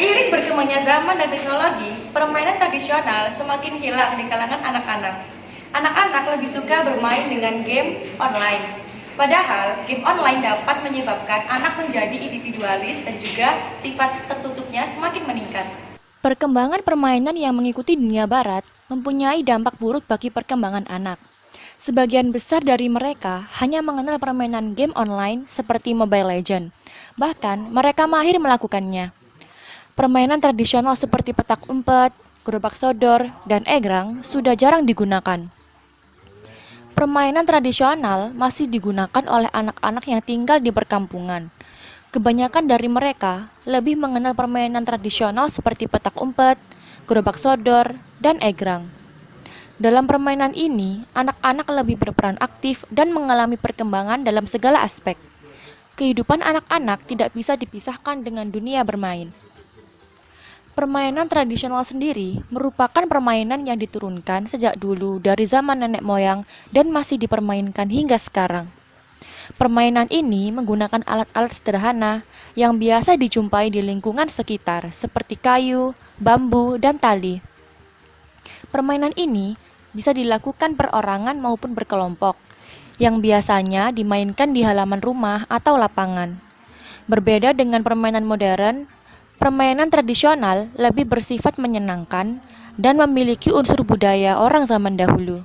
Seiring berkembangnya zaman dan teknologi, permainan tradisional semakin hilang di kalangan anak-anak. Anak-anak lebih suka bermain dengan game online. Padahal, game online dapat menyebabkan anak menjadi individualis dan juga sifat tertutupnya semakin meningkat. Perkembangan permainan yang mengikuti dunia barat mempunyai dampak buruk bagi perkembangan anak. Sebagian besar dari mereka hanya mengenal permainan game online seperti Mobile Legends. Bahkan, mereka mahir melakukannya. Permainan tradisional seperti petak umpet, gerobak sodor, dan egrang sudah jarang digunakan. Permainan tradisional masih digunakan oleh anak-anak yang tinggal di perkampungan. Kebanyakan dari mereka lebih mengenal permainan tradisional seperti petak umpet, gerobak sodor, dan egrang. Dalam permainan ini, anak-anak lebih berperan aktif dan mengalami perkembangan dalam segala aspek. Kehidupan anak-anak tidak bisa dipisahkan dengan dunia bermain. Permainan tradisional sendiri merupakan permainan yang diturunkan sejak dulu dari zaman nenek moyang dan masih dipermainkan hingga sekarang. Permainan ini menggunakan alat-alat sederhana yang biasa dijumpai di lingkungan sekitar, seperti kayu, bambu, dan tali. Permainan ini bisa dilakukan perorangan maupun berkelompok, yang biasanya dimainkan di halaman rumah atau lapangan. Berbeda dengan permainan modern, permainan tradisional lebih bersifat menyenangkan dan memiliki unsur budaya orang zaman dahulu.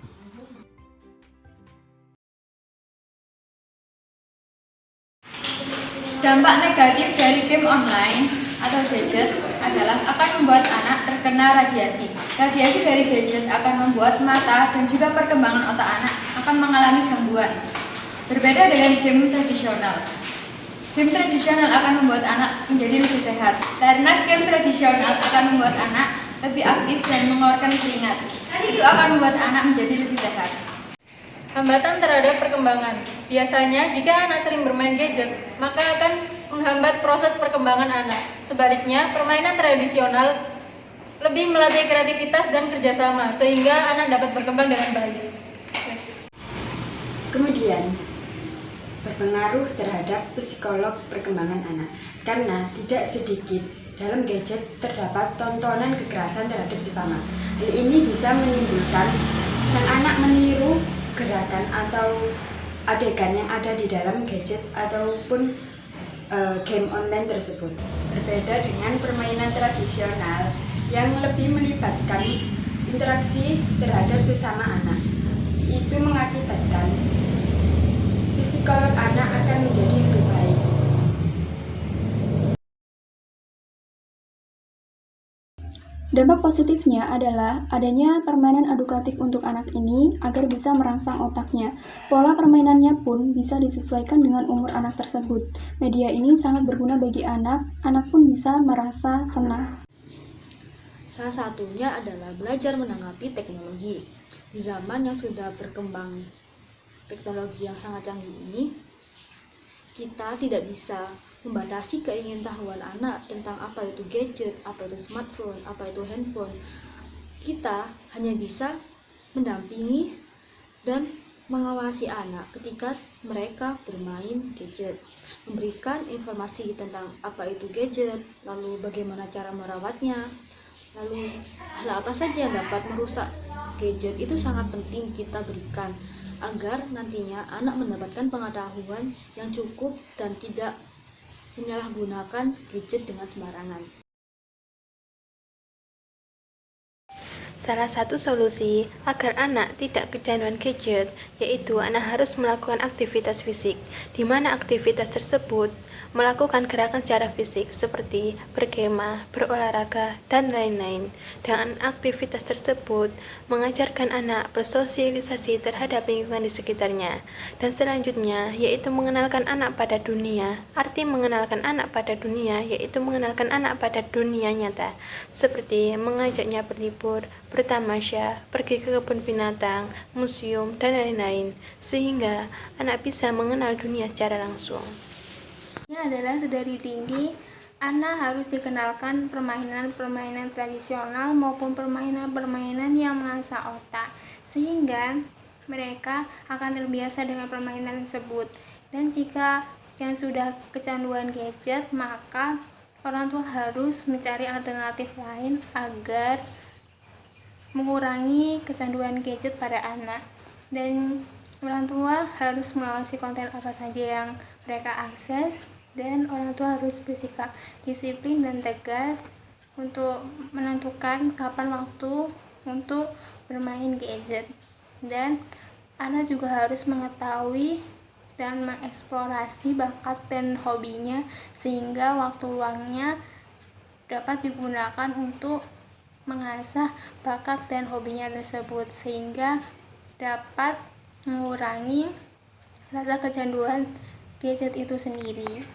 Dampak negatif dari game online atau gadget adalah akan membuat anak terkena radiasi. Radiasi dari gadget akan membuat mata dan juga perkembangan otak anak akan mengalami gangguan. Berbeda dengan game tradisional. Game tradisional akan membuat anak menjadi lebih sehat. Karena game tradisional akan membuat anak lebih aktif dan mengeluarkan keringat. Itu akan membuat anak menjadi lebih sehat. Hambatan terhadap perkembangan. Biasanya, jika anak sering bermain gadget, maka akan menghambat proses perkembangan anak. Sebaliknya, permainan tradisional lebih melatih kreativitas dan kerjasama, sehingga anak dapat berkembang dengan baik. Kemudian, berpengaruh terhadap psikolog perkembangan anak, karena tidak sedikit dalam gadget terdapat tontonan kekerasan terhadap sesama. Hal ini bisa menimbulkan sang anak meniru gerakan atau adegan yang ada di dalam gadget ataupun game online tersebut. Berbeda dengan permainan tradisional yang lebih melibatkan interaksi terhadap sesama anak. Itu mengakibatkan psikolog anak akan menjadi lebih baik. Dampak positifnya adalah adanya permainan edukatif untuk anak ini agar bisa merangsang otaknya. Pola permainannya pun bisa disesuaikan dengan umur anak tersebut. Media ini sangat berguna bagi anak pun bisa merasa senang. Salah satunya adalah belajar menanggapi teknologi. Di zaman yang sudah berkembang teknologi yang sangat canggih ini, kita tidak bisa membatasi keingintahuan anak tentang apa itu gadget, apa itu smartphone, apa itu handphone. Kita hanya bisa mendampingi dan mengawasi anak ketika mereka bermain gadget, memberikan informasi tentang apa itu gadget, lalu bagaimana cara merawatnya, lalu hal apa saja yang dapat merusak gadget. Itu sangat penting kita berikan agar nantinya anak mendapatkan pengetahuan yang cukup dan tidak menyalahgunakan gadget dengan sembarangan. Salah satu solusi agar anak tidak kecanduan gadget yaitu anak harus melakukan aktivitas fisik, di mana aktivitas tersebut melakukan gerakan secara fisik seperti berkemah, berolahraga, dan lain-lain. Dengan aktivitas tersebut mengajarkan anak bersosialisasi terhadap lingkungan di sekitarnya. Dan selanjutnya yaitu mengenalkan anak pada dunia. Arti mengenalkan anak pada dunia yaitu mengenalkan anak pada dunia nyata, seperti mengajaknya berlibur, bertamasya, pergi ke kebun binatang, museum, dan lain-lain, sehingga anak bisa mengenal dunia secara langsung. Ini adalah sedari dini anak harus dikenalkan permainan-permainan tradisional maupun permainan-permainan yang mengasah otak, sehingga mereka akan terbiasa dengan permainan tersebut. Dan jika yang sudah kecanduan gadget, maka orang tua harus mencari alternatif lain agar mengurangi kecanduan gadget pada anak, dan orang tua harus mengawasi konten apa saja yang mereka akses, dan orang tua harus bersikap disiplin dan tegas untuk menentukan kapan waktu untuk bermain gadget. Dan anak juga harus mengetahui dan mengeksplorasi bakat dan hobinya sehingga waktu luangnya dapat digunakan untuk mengasah bakat dan hobinya tersebut sehingga dapat mengurangi rasa kecanduan gadget itu sendiri.